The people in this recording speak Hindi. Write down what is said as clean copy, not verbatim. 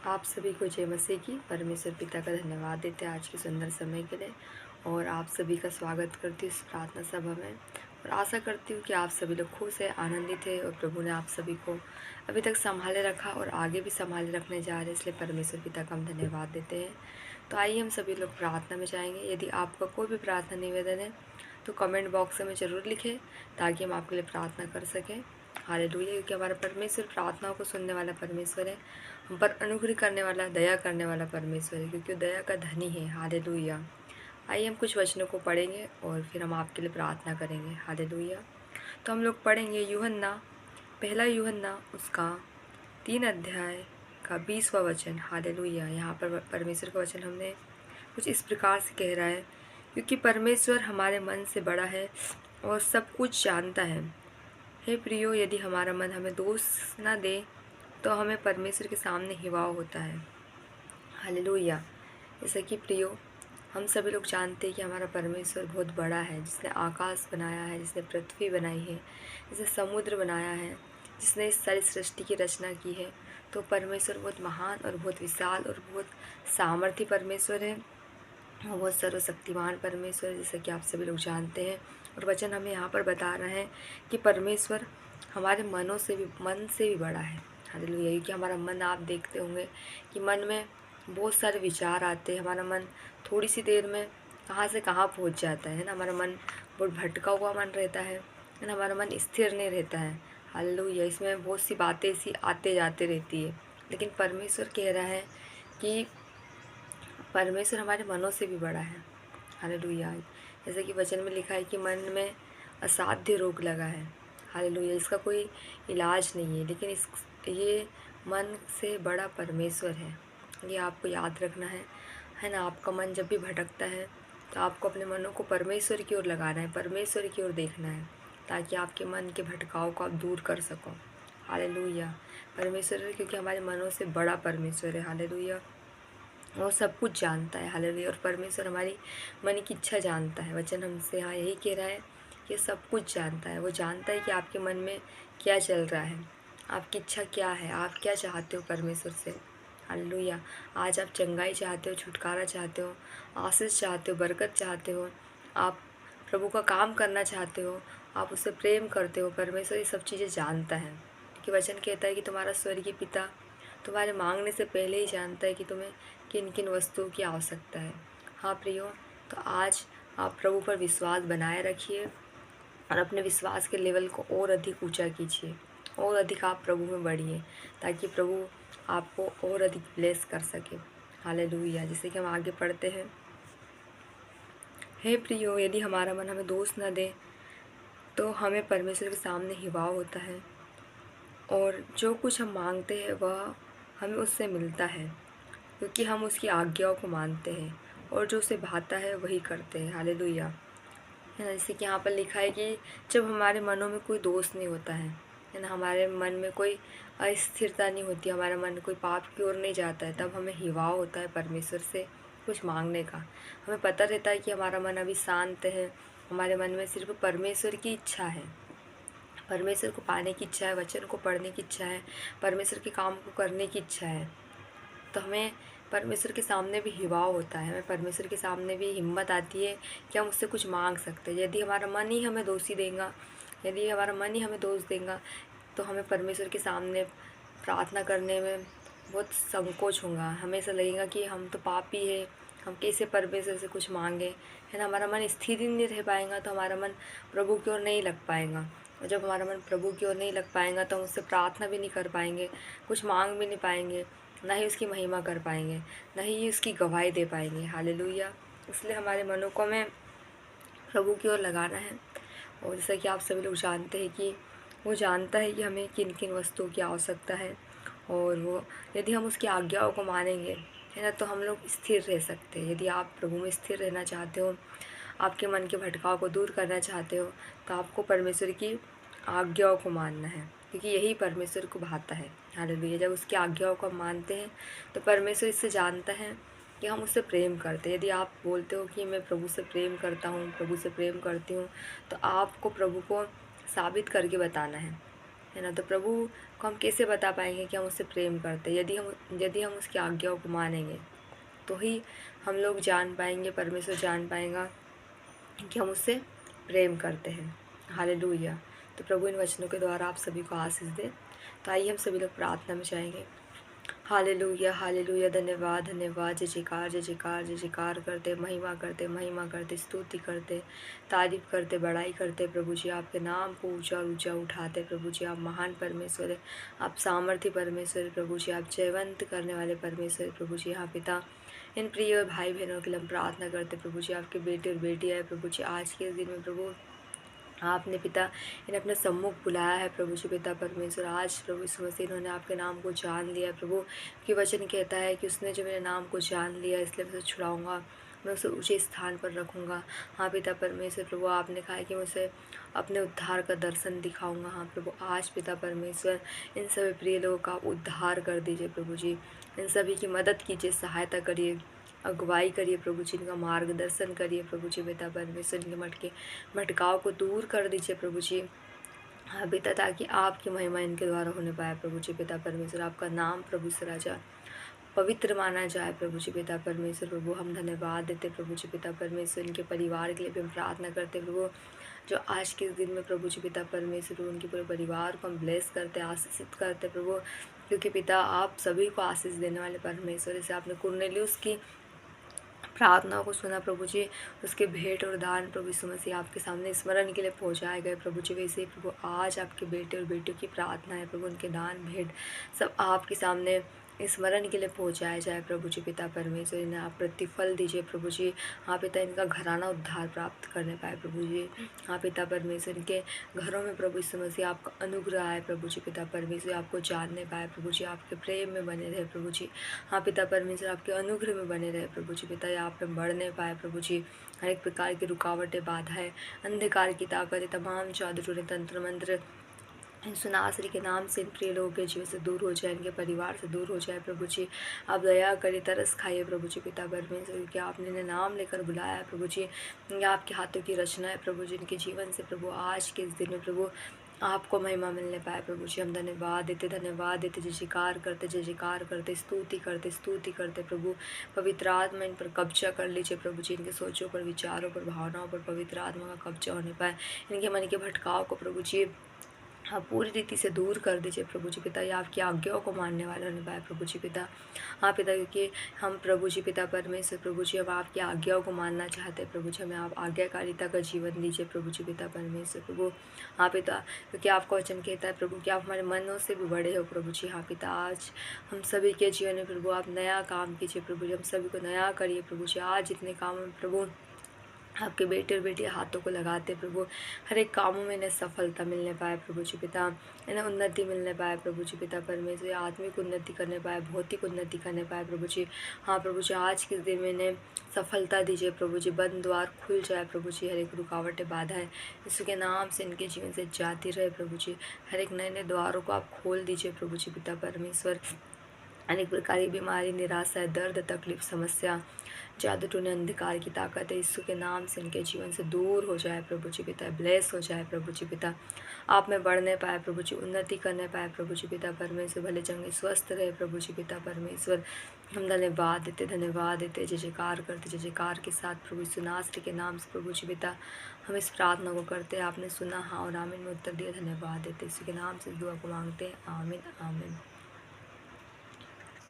आप सभी को जय मसीह की। परमेश्वर पिता का धन्यवाद देते हैं आज के सुंदर समय के लिए और आप सभी का स्वागत करती हूँ इस प्रार्थना सभा में और आशा करती हूँ कि आप सभी लोग खुश हैं, आनंदित हैं और प्रभु ने आप सभी को अभी तक संभाले रखा और आगे भी संभाले रखने जा रहे हैं, इसलिए परमेश्वर पिता का हम धन्यवाद देते हैं। तो आइए हम सभी लोग प्रार्थना में जाएंगे। यदि आपका कोई भी प्रार्थना निवेदन है तो कमेंट बॉक्स में ज़रूर लिखें ताकि हम आपके लिए प्रार्थना कर सकें। हालेलुया, क्योंकि हमारा परमेश्वर प्रार्थनाओं को सुनने वाला परमेश्वर है, हम पर अनुग्रह करने वाला, दया करने वाला परमेश्वर है, क्योंकि वो दया का धनी है। हालेलुया। आइए हम कुछ वचनों को पढ़ेंगे और फिर हम आपके लिए प्रार्थना करेंगे। हालेलुया। तो हम लोग पढ़ेंगे यूहन्ना, पहला यूहन्ना उसका 3 अध्याय का 20वां वचन। हालेलुया। यहाँ पर परमेश्वर का वचन हमने कुछ इस प्रकार से कह रहा है, क्योंकि परमेश्वर हमारे मन से बड़ा है और सब कुछ जानता है। हे प्रियो, यदि हमारा मन हमें दोष न दे तो हमें परमेश्वर के सामने हिवाव होता है। हालेलुया। जैसे कि प्रियो, हम सभी लोग जानते हैं कि हमारा परमेश्वर बहुत बड़ा है, जिसने आकाश बनाया है, जिसने पृथ्वी बनाई है, जिसने समुद्र बनाया है, जिसने इस सारी सृष्टि की रचना की है। तो परमेश्वर बहुत महान और बहुत विशाल और बहुत सामर्थी परमेश्वर है, वो बहुत सर्वशक्तिमान परमेश्वर, जैसे कि आप सभी लोग जानते हैं। और वचन हमें यहाँ पर बता रहा है कि परमेश्वर हमारे मन से भी बड़ा है। हालेलुया। क्योंकि हमारा मन, आप देखते होंगे कि मन में बहुत सारे विचार आते हैं। हमारा मन थोड़ी सी देर में कहाँ से कहाँ पहुँच जाता है ना। हमारा मन बहुत भटका हुआ मन रहता है ना। हमारा मन स्थिर नहीं रहता है। हालेलुया। इसमें बहुत सी बातें ऐसी आते जाते रहती है, लेकिन परमेश्वर कह रहा है कि परमेश्वर हमारे मनों से भी बड़ा है। हालेलुया। जैसे कि वचन में लिखा है कि मन में असाध्य रोग लगा है। हालेलुया। इसका कोई इलाज नहीं है, लेकिन ये मन से बड़ा परमेश्वर है। ये आपको याद रखना है ना। आपका मन जब भी भटकता है तो आपको अपने मनों को परमेश्वर की ओर लगाना है, परमेश्वर की ओर देखना है, ताकि आपके मन के भटकाव को आप दूर कर सको। हालेलुया। परमेश्वर, क्योंकि हमारे मनों से बड़ा परमेश्वर है। हालेलुया। वो सब कुछ जानता है। हालेलुया। और परमेश्वर हमारी मन की इच्छा जानता है। वचन हमसे यहाँ यही कह रहा है कि सब कुछ जानता है। वो जानता है कि आपके मन में क्या चल रहा है, आपकी इच्छा क्या है, आप क्या चाहते हो परमेश्वर से। हालेलुया। आज आप चंगाई चाहते हो, छुटकारा चाहते हो, आशीष चाहते हो, बरकत चाहते हो, आप प्रभु का काम करना चाहते हो, आप उससे प्रेम करते हो। परमेश्वर ये सब चीज़ें जानता है, क्योंकि वचन कहता है कि तुम्हारा स्वर्गीय पिता तुम्हारे मांगने से पहले ही जानता है कि तुम्हें किन किन वस्तुओं की आवश्यकता है। हाँ प्रियो, तो आज आप प्रभु पर विश्वास बनाए रखिए और अपने विश्वास के लेवल को और अधिक ऊंचा कीजिए, और अधिक आप प्रभु में बढ़िए, ताकि प्रभु आपको और अधिक ब्लेस कर सके। हालेलुया। जैसे कि हम आगे पढ़ते हैं, हे प्रियो, यदि हमारा मन हमें दोष न दे तो हमें परमेश्वर के सामने हिवाव होता है और जो कुछ हम मांगते हैं वह हमें उससे मिलता है, क्योंकि हम उसकी आज्ञाओं को मानते हैं और जो उसे भाता है वही करते हैं। हालेलुया। है ना। जैसे कि यहाँ पर लिखा है कि जब हमारे मनों में कोई दोष नहीं होता है ना, हमारे मन में कोई अस्थिरता नहीं होती, हमारा मन कोई पाप की ओर नहीं जाता है, तब हमें हिवाव होता है परमेश्वर से कुछ मांगने का। हमें पता रहता है कि हमारा मन अभी शांत है, हमारे मन में सिर्फ परमेश्वर की इच्छा है, परमेश्वर को पाने की इच्छा है, वचन को पढ़ने की इच्छा है, परमेश्वर के काम को करने की इच्छा है। तो हमें परमेश्वर के सामने भी हिवाव होता है, हमें परमेश्वर के सामने भी हिम्मत आती है कि हम उससे कुछ मांग सकते हैं। यदि हमारा मन ही हमें दोषी देगा, यदि हमारा मन ही हमें दोष देगा, तो हमें परमेश्वर के सामने प्रार्थना करने में बहुत संकोच होगा। हमें ऐसा लगेगा कि हम तो पापी है, हम कैसे परमेश्वर से कुछ मांगे, है ना। हमारा मन स्थिर ही नहीं रह पाएगा, तो हमारा मन प्रभु की ओर नहीं लग पाएगा। और जब हमारा मन प्रभु की ओर नहीं लग पाएगा तो हम उससे प्रार्थना भी नहीं कर पाएंगे, कुछ मांग भी नहीं पाएंगे, ना ही उसकी महिमा कर पाएंगे, ना ही उसकी गवाही दे पाएंगे। हालेलुया। इसलिए हमारे मनों को हमें प्रभु की ओर लगाना है। और जैसा कि आप सभी लोग जानते हैं कि वो जानता है कि हमें किन किन वस्तुओं की आवश्यकता है, और वो यदि हम उसकी आज्ञाओं को मानेंगे, है ना, तो हम लोग स्थिर रह सकते हैं। यदि आप प्रभु में स्थिर रहना चाहते हो, आपके मन के भटकाव को दूर करना चाहते हो, तो आपको परमेश्वर की आज्ञाओं को मानना है, क्योंकि यही परमेश्वर को भाता है। हालेलुया। जब उसकी आज्ञाओं को हम मानते हैं तो परमेश्वर इससे जानता है कि हम उससे प्रेम करते हैं। यदि आप बोलते हो कि मैं प्रभु से प्रेम करता हूँ, प्रभु से प्रेम करती हूँ, तो आपको प्रभु को साबित करके बताना है है ना। तो प्रभु को हम कैसे बता पाएंगे कि हम उससे प्रेम करते हैं? यदि हम उसकी आज्ञाओं को मानेंगे तो ही हम लोग जान पाएंगे, परमेश्वर जान पाएगा कि हम उससे प्रेम करते हैं। हालेलुया। तो प्रभु इन वचनों के द्वारा आप सभी को आशीष दे। तो आइए हम सभी लोग प्रार्थना में जाएंगे। Hallelujah, hallelujah. धन्यवाद, धन्यवाद। जय जयकार, जय जयकार, जय जयकार करते, महिमा करते, महिमा करते, स्तुति करते, तारीफ करते, बड़ाई करते। प्रभु जी आपके नाम को ऊंचा और ऊंचा उठाते। प्रभु जी आप महान परमेश्वर है, आप सामर्थ्य परमेश्वर है। प्रभु जी आप जयवंत करने वाले परमेश्वर है। प्रभु जी हाँ पिता, इन प्रिय भाई बहनों के लिए हम प्रार्थना करते। प्रभु जी आपके बेटे और बेटी है। प्रभु जी आज के दिन में प्रभु आपने पिता इन्हें अपने सम्मुख बुलाया है। प्रभु जी पिता परमेश्वर, आज प्रभु यीशु मसीह इन्होंने आपके नाम को जान लिया है। प्रभु की वचन कहता है कि उसने जो मेरे नाम को जान लिया, इसलिए मैं उसे छुड़ाऊंगा, मैं उसे ऊँचे स्थान पर रखूँगा। हाँ पिता परमेश्वर, प्रभु आपने कहा है कि मैं उसे अपने उद्धार का दर्शन दिखाऊंगा। हाँ प्रभु, आज पिता परमेश्वर इन सभी प्रिय लोगों का उद्धार कर दीजिए। प्रभु जी इन सभी की मदद कीजिए, सहायता करिए, अगुवाई करिए। प्रभु जी इनका मार्गदर्शन करिए। प्रभु जी पिता परमेश्वर इनके भटकाव को दूर कर दीजिए। प्रभु जी हाँ पिता, ताकि आपकी महिमा इनके द्वारा होने पाए। प्रभु जी पिता परमेश्वर, आपका नाम प्रभु से राजा पवित्र माना जाए। प्रभु जी पिता परमेश्वर, प्रभु हम धन्यवाद देते। प्रभु जी पिता परमेश्वर, इनके परिवार के लिए भी हम प्रार्थना करते। प्रभु जो आज के दिन में प्रभु जी पिता परमेश्वर उनके पूरे परिवार को हम ब्लेस करते, आशीषित करते। प्रभु क्योंकि पिता आप सभी को आशीष देने वाले परमेश्वर, जैसे आपने कुरनेलियुस की प्रार्थनाओं को सुना प्रभु जी, उसके भेंट और दान प्रभु यीशु मसीह आपके सामने स्मरण के लिए पहुंचाए गए। प्रभु जी वैसे ही प्रभु आज आपके बेटे और बेटियों की प्रार्थना है। प्रभु उनके दान भेंट सब आपके सामने स्मरण के लिए पहुंचाया जाए। प्रभु जी पिता परमेश्वर, इन्हें आप प्रतिफल दीजिए। प्रभु जी हाँ पिता, इनका घराना उद्धार प्राप्त करने पाए। प्रभु जी हाँ पिता परमेश्वर, इनके घरों में प्रभु यीशु मसीह आपका अनुग्रह है। प्रभु जी पिता परमेश्वर आपको जानने पाए। प्रभु जी आपके प्रेम में बने रहे। प्रभु जी हाँ पिता परमेश्वर आपके अनुग्रह में बने रहे। प्रभु जी पिता आप पे बढ़ने पाए। प्रभु जी हर एक प्रकार की रुकावटें, बाधाएं, अंधकार की ताकतें, तमाम जादू टोने, तंत्र मंत्र सुनासरी के नाम से इन प्रिय लोगों के जीवन से दूर हो जाए, इनके परिवार से दूर हो जाए। प्रभु जी आप दया करिए, तरस खाइए। प्रभु जी पिता परमेश्वर, क्योंकि आपने इन्हें नाम लेकर बुलाया है। प्रभु जी ये आपके हाथों की रचना है। प्रभु जी इनके जीवन से प्रभु आज के इस दिन में प्रभु आपको महिमा मिलने पाए। प्रभु जी हम धन्यवाद देते, धन्यवाद देते, जय जयकार करते, जय जयकार करते, स्तुति करते, स्तुति करते। प्रभु पवित्र आत्मा इन पर कब्जा कर लीजिए। प्रभु जी इनके सोचों पर, विचारों पर, भावनाओं पर पवित्र आत्मा का कब्जा होने पाए। इनके मन के भटकाव को प्रभु जी हाँ पूरी रीति से दूर कर दीजिए। प्रभु जी पिता ये आपकी आज्ञाओं को मानने वाले होने पाए। प्रभु जी पिता हाँ पिता, क्योंकि हम प्रभु जी पिता परमेश्वर प्रभु जी हम आपकी आज्ञाओं को मानना चाहते हैं। प्रभु जी हमें आप आज्ञाकारिता का जीवन दीजिए। प्रभु जी पिता परमेश्वर प्रभु हाँ पिता, क्योंकि आपका वचन कहता है प्रभु कि आप हमारे मनों से भी बड़े हो। प्रभु जी हाँ पिता, आज हम सभी के जीवन में प्रभु आप नया काम कीजिए। प्रभु जी हम सभी को नया करिए। प्रभु जी आज जितने काम में प्रभु आपके बेटे और बेटियाँ हाथों को लगाते प्रभु, हर एक कामों में इन्हें सफलता मिलने पाए। प्रभु जी पिता इन्हें उन्नति मिलने पाए। प्रभु जी पिता परमेश्वर आत्मिक उन्नति करने पाए, भौतिक उन्नति करने पाए। प्रभु जी हाँ प्रभु जी आज के दिन में इन्हें सफलता दीजिए। प्रभु जी बंद द्वार खुल जाए। प्रभु जी हर एक रुकावटें, बाधाएं यीशु के नाम से इनके जीवन से जाती रहे। प्रभु जी हर एक नए नए द्वारों को आप खोल दीजिए। प्रभु जी पिता परमेश्वर अनेक प्रकार की बीमारी, निराशा, दर्द, तकलीफ, समस्या, जादू टोने, अंधकार की ताकत है यीशु के नाम से इनके जीवन से दूर हो जाए। प्रभु जी पिता ब्लेस हो जाए। प्रभु जी पिता आप में बढ़ने पाए। प्रभु जी उन्नति करने पाए। प्रभु जी पिता परमेश्वर भले चंगे स्वस्थ रहे। प्रभु जी पिता परमेश्वर हम धन्यवाद देते, धन्यवाद देते, जय जयकार करते, जय जयकार के साथ प्रभु यीशु नासरी के नाम से प्रभु जी पिता हम इस प्रार्थना को करते हैं। आपने सुना हाँ और आमीन में उत्तर दिया। धन्यवाद देते, यीशु के नाम से दुआ को मांगते हैं। आमीन, आमीन।